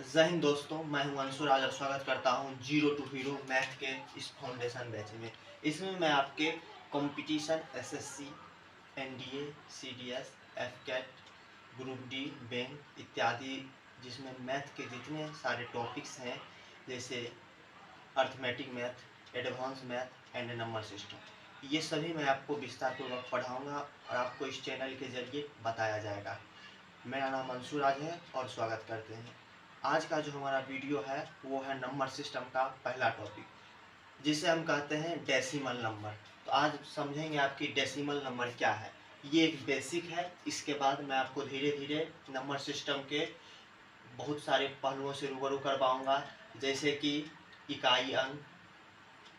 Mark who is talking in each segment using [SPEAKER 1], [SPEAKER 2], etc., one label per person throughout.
[SPEAKER 1] जय हिंद दोस्तों, मैं हूं अंशुर। आज आप स्वागत करता हूं जीरो टू हीरो मैथ के इस फाउंडेशन बैच में। इसमें मैं आपके competition SSC, NDA, CDS, AFCAT, group D, bank इत्यादि जिसमें मैथ के जितने सारे टॉपिक्स हैं, जैसे arithmetic math, advance math and number system, ये सभी मैं आपको विस्तार पूर्वक पढ़ाऊँगा और आपको इस चैनल के जरिए बताया जाएगा। मेरा नाम अंशुर आज है और स्वागत करते हैं। आज का जो हमारा वीडियो है वो है नंबर सिस्टम का पहला टॉपिक, जिसे हम कहते हैं डेसिमल नंबर। तो आज समझेंगे आपकी डेसिमल नंबर क्या है। ये एक बेसिक है। इसके बाद मैं आपको धीरे धीरे नंबर सिस्टम के बहुत सारे पहलुओं से रूबरू करवाऊंगा, जैसे कि इकाई अंक,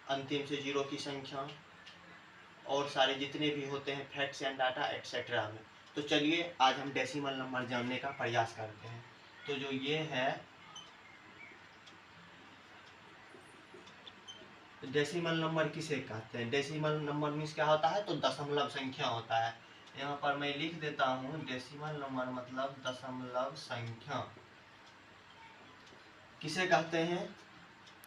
[SPEAKER 1] अंतिम से जीरो की संख्या और सारे जितने भी होते हैं फैक्ट्स एंड डाटा एटसेट्रा में। तो चलिए आज हम डेसिमल नंबर जानने का प्रयास करते हैं। तो जो ये है डेसिमल नंबर किसे कहते हैं? डेसिमल नंबर मीन्स क्या होता है? तो दशमलव संख्या होता है। यहाँ पर मैं लिख देता हूँ, डेसिमल नंबर मतलब दशमलव संख्या किसे कहते हैं?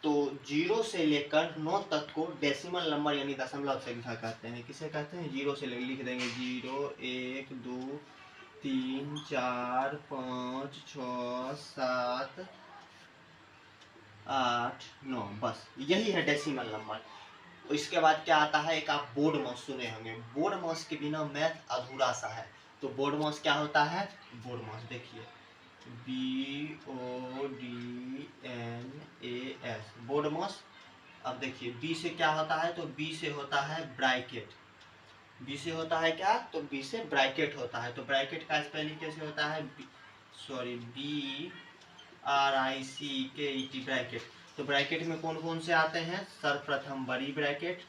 [SPEAKER 1] तो 0 से लेकर 9 तक को डेसिमल नंबर यानी दशमलव संख्या कहते हैं। किसे कहते हैं? 0 से लिख देंगे 0, 1, 2, 3, 4, 5, 6, 7, 8, 9, बस यही है डेसिमल नंबर। इसके बाद क्या आता है? एक आप बोर्ड मास सुने होंगे। बोर्ड मास के बिना मैथ अधूरा सा है। तो बोर्ड मास क्या होता है? बोर्ड मास देखिए, BODNAS, बोर्ड मास। अब देखिए बी से क्या होता है? तो बी से होता है ब्रैकेट। बी से होता है क्या? तो बी से ब्रैकेट होता है। तो ब्रैकेट का स्पेलिंग कैसे होता है? BRICKET, bracket. तो ब्रैकेट में कौन कौन से आते हैं? सर्वप्रथम बड़ी ब्रैकेट,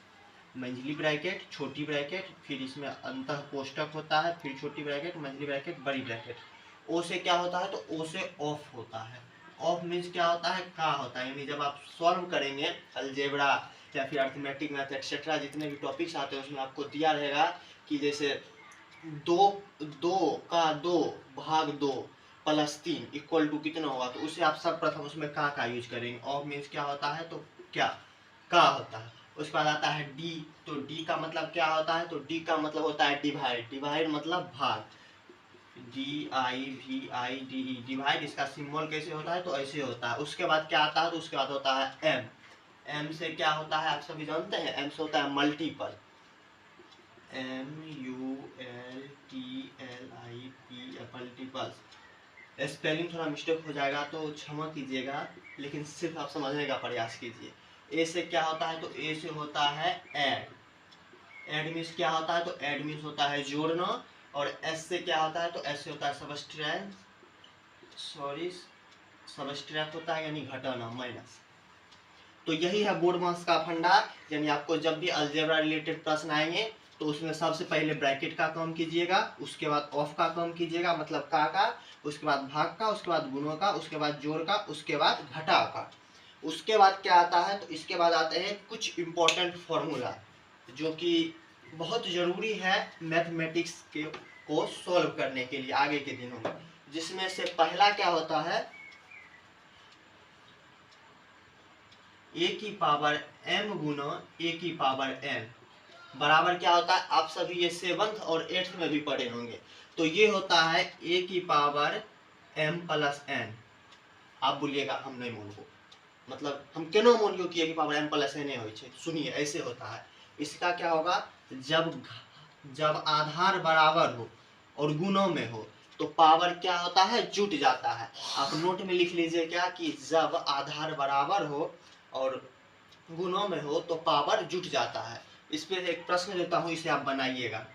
[SPEAKER 1] मंझली ब्रैकेट, छोटी ब्रैकेट, फिर इसमें अंतः कोष्टक होता है, फिर छोटी ब्रैकेट, मंझली ब्रैकेट, बड़ी ब्रैकेट। ओ से क्या होता है? तो ओ से ऑफ होता है। ऑफ मीन्स क्या होता है? का होता है। यानी जब आप सॉल्व करेंगे अलजेब्रा या फिर अर्थमेटिक मैथ एक्सेट्रा जितने भी टॉपिक्स आते हैं, उसमें आपको दिया रहेगा कि जैसे दो दो का दो भाग दो प्लस 3 इक्वल टू कितना होगा? तो उसे आप सर्वप्रथम उसमें का यूज करेंगे। ऑफ मीन्स क्या होता है? तो क्या का होता है। उसके बाद आता है डी। तो डी का मतलब क्या होता है? तो डी का मतलब होता है डिवाइड। डिवाइड मतलब भाग, DIVIDE, डिवाइड। इसका सिंबल कैसे होता है? तो ऐसे होता है। उसके बाद क्या आता है? तो उसके बाद होता है एम। एम से क्या होता है? आप सभी जानते हैं, एम से होता है मल्टीपल, MULTIPL, मल्टीपल्स। स्पेलिंग थोड़ा मिस्टेक हो जाएगा तो क्षमा कीजिएगा, लेकिन सिर्फ आप समझने का प्रयास कीजिए। ए से क्या होता है? तो ए से होता है ऐड। ऐड मीन्स क्या होता है? तो ऐड मीन्स होता है जोड़ना। और एस से क्या होता है? तो एस से होता है सबट्रैक्ट, सबट्रैक्ट होता है यानी घटाना, माइनस। तो यही है बोर्ड मास का फंडा। यानी आपको जब भी अलजेब्रा रिलेटेड प्रश्न आएंगे तो उसमें सबसे पहले ब्रैकेट का काम कीजिएगा, उसके बाद ऑफ का काम कीजिएगा मतलब का, उसके बाद भाग का, उसके बाद गुणों का, उसके बाद जोड़ का, उसके बाद घटाव का। उसके बाद क्या आता है? तो इसके बाद आते हैं कुछ इंपॉर्टेंट फॉर्मूला जो कि बहुत ज़रूरी है मैथमेटिक्स के को सॉल्व करने के लिए आगे के दिनों में। जिसमें से पहला क्या होता है? ए की पावर m गुना ए की पावर n बराबर क्या होता है? आप सभी ये 7th और 8th में भी पढ़े होंगे। तो ये होता है ए की पावर m प्लस n। आप बोलिएगा हम नहीं मानबो, मतलब हम केना मानियो कि ए की पावर m प्लस n हो? सुनिए, ऐसे होता है। इसका क्या होगा? जब आधार बराबर हो और गुणों में हो तो पावर क्या होता है? जुट जाता है। आप नोट में लिख लीजिए क्या कि जब आधार बराबर हो और गुणों में हो तो पावर जुट जाता है। इस पे एक प्रश्न देता हूँ, इसे आप बनाइएगा।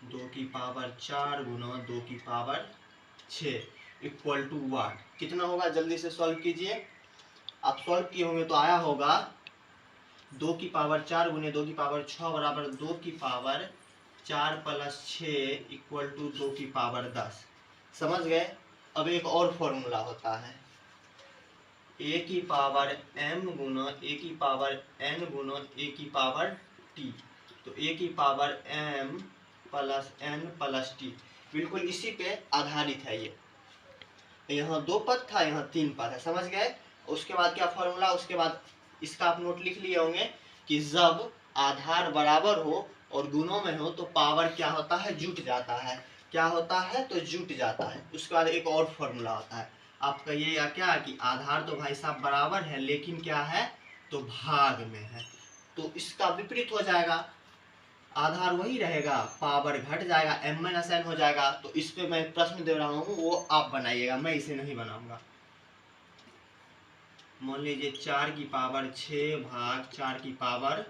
[SPEAKER 1] 2 की पावर 4 गुना 2 की पावर 6 इक्वल टू वाट? कितना होगा? जल्दी से सॉल्व कीजिए। आप सॉल्व किए होंगे तो आया होगा 2 की पावर 4 गुने 2 की पावर 6 बराबर 2 की पावर 4 प्लस 6 इक्वल टू 2 की पावर 10। समझ गए? अब एक और फॉर्मूला होता है, ए की पावर m गुना ए की पावर n गुना ए की पावर t। तो ए की power m plus n plus t बिल्कुल इसी पे आधारित है ये। यहाँ 2 पद था, यहाँ 3 पद है, समझ गए। उसके बाद क्या फॉर्मूला, उसके बाद इसका आप नोट लिख लिए होंगे कि जब आधार बराबर हो और गुणों में हो तो पावर क्या होता है, जुट जाता है। क्या होता है, तो जुट जाता है। उसके बाद एक और फॉर्मूला होता है, आप कहिएगा क्या कि आधार तो भाई साहब बराबर है लेकिन क्या है, तो भाग में है, तो इसका विपरीत हो जाएगा। आधार वही रहेगा, पावर घट जाएगा, m-n हो जाएगा। तो इस पे मैं प्रश्न दे रहा हूँ, वो आप बनाइएगा, मैं इसे नहीं बनाऊंगा। मान लीजिए 4 की पावर 6 भाग 4 की पावर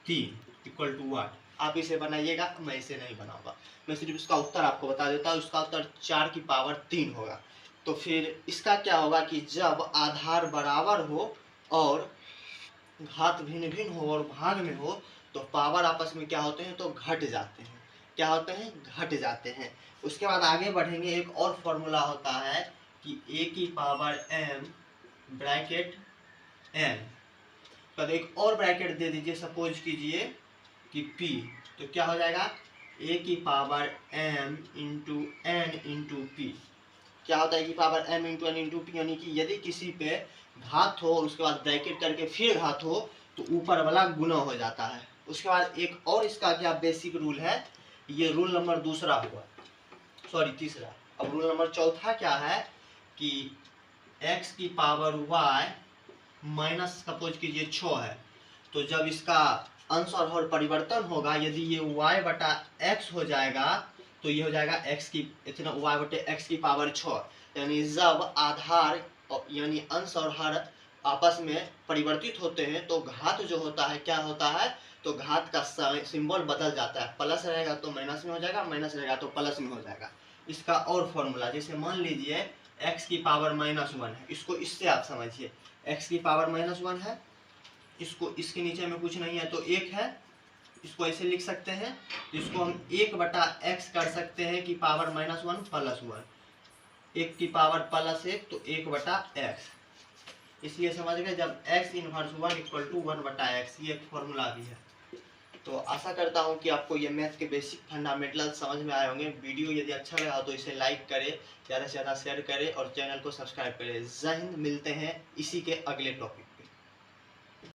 [SPEAKER 1] 3 इक्वल टू व्हाट, आप इसे बनाइएगा, मैं इसे नहीं बनाऊंगा। मैं सिर्फ इसका उत्तर आपको बता देता हूँ, इसका उत्तर 4 की पावर 3 होगा। तो फिर इसका क्या होगा कि जब आधार बराबर हो और घात भिन्न भिन्न हो और भाग में हो तो पावर आपस में क्या होते हैं, तो घट जाते हैं। क्या होते हैं, घट जाते हैं। उसके बाद आगे बढ़ेंगे, एक और फॉर्मूला होता है कि a की पावर m ब्रैकेट n, तो एक और ब्रैकेट दे दीजिए, सपोज कीजिए कि p, तो क्या हो जाएगा, a की power m into n into p। क्या होता है कि power m into n into p, यानी कि यदि किसी पे घात हो और उसके बाद ब्रैकेट करके फिर घात हो तो ऊपर वाला गुना हो जाता है। उसके बाद एक और इसका क्या बेसिक रूल है, ये रूल नंबर दूसरा हुआ, सॉरी तीसरा। अब रूल नंबर चौथा क्या है कि x की पावर y माइनस सपोज कीजिए 6 है, तो जब इसका अंश और हर परिवर्तन होगा, यदि ये y बटा x हो जाएगा तो ये हो जाएगा x की इतना y बटे x की पावर 6। यानी जब आधार यानी अंश और हर आपस में परिवर्तित होते हैं तो घात जो होता है क्या होता है, तो घात का सिंबल बदल जाता है, प्लस रहेगा तो माइनस में हो जाएगा, माइनस रहेगा तो प्लस में हो जाएगा। इसका और फॉर्मूला, जैसे मान लीजिए x की पावर -1 है, इसको इससे आप समझिए, x की पावर -1 है, इसको इसके नीचे में कुछ नहीं है तो 1 है, इसको ऐसे लिख सकते हैं। इसको हम 1 बटा x कर सकते हैं कि पावर -1 प्लस 1, 1 की पावर +1 तो 1 बटा x। इसलिए समझ गए, जब x इनवर्स 1 इक्वल टू 1 बटा x, ये एक फॉर्मूला भी है। तो आशा करता हूँ कि आपको ये मैथ के बेसिक फंडामेंटल समझ में आए होंगे। वीडियो यदि अच्छा लगा तो इसे लाइक करें, ज़्यादा से ज़्यादा शेयर करें और चैनल को सब्सक्राइब करें। जय हिंद, मिलते हैं इसी के अगले टॉपिक।